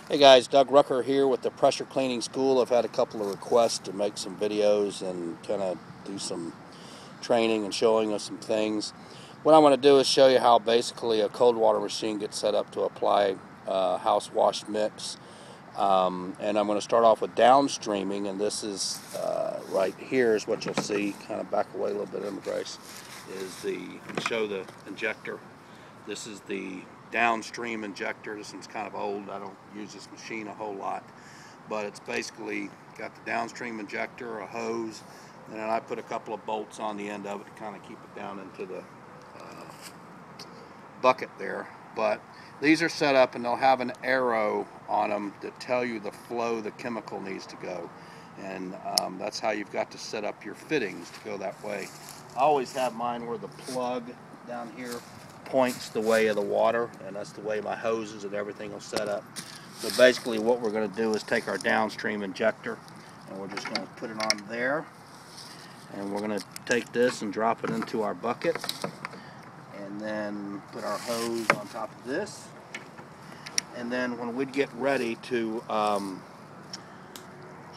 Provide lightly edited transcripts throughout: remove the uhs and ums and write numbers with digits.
Hey guys, Doug Rucker here with the Pressure Cleaning School. I've had a couple of requests to make some videos and kind of do some training and showing us some things. What I want to do is show you how basically a cold water machine gets set up to apply house wash mix. And I'm going to start off with downstreaming, and this is right here is what you'll see. Kind of back away a little bit, Grace, is show the injector. This is the downstream injector. This one's kind of old. I don't use this machine a whole lot, but it's basically got the downstream injector, a hose, and then I put a couple of bolts on the end of it to kind of keep it down into the bucket there. But these are set up and they'll have an arrow on them to tell you the flow the chemical needs to go, and that's how you've got to set up your fittings to go that way. I always have mine where the plug down here points the way of the water, and that's the way my hoses and everything will set up. So basically what we're going to do is take our downstream injector and we're just going to put it on there, and we're going to take this and drop it into our bucket, and then put our hose on top of this, and then when we get ready to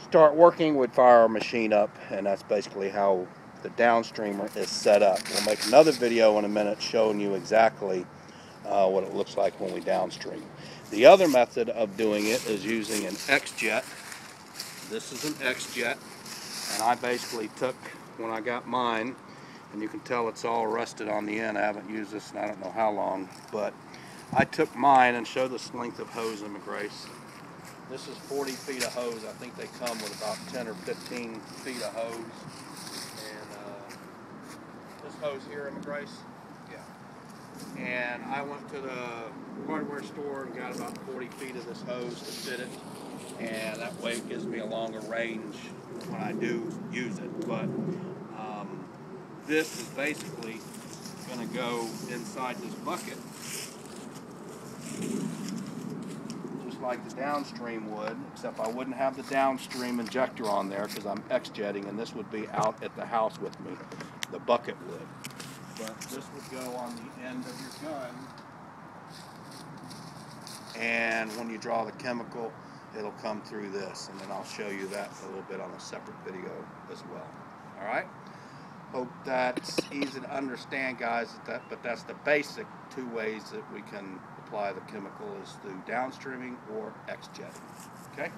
start working, we'd fire our machine up, and that's basically how the downstreamer is set up. We'll make another video in a minute showing you exactly what it looks like when we downstream. The other method of doing it is using an XJet. This is an XJet, and I basically took, when I got mine, and you can tell it's all rusted on the end. I haven't used this in I don't know how long, but I took mine and show this length of hose in Grace. This is 40 feet of hose. I think they come with about 10 or 15 feet of hose. This hose here in Grace, yeah. And I went to the hardware store and got about 40 feet of this hose to fit it, and that way it gives me a longer range when I do use it. But this is basically going to go inside this bucket, just like the downstream would, except I wouldn't have the downstream injector on there because I'm XJetting, and this would be out at the house with me. The bucket would. But this would go on the end of your gun, and when you draw the chemical, it'll come through this, and then I'll show you that a little bit on a separate video as well. Alright? Hope that's easy to understand, guys, but that's the basic two ways that we can apply the chemical, is through downstreaming or XJetting. Okay?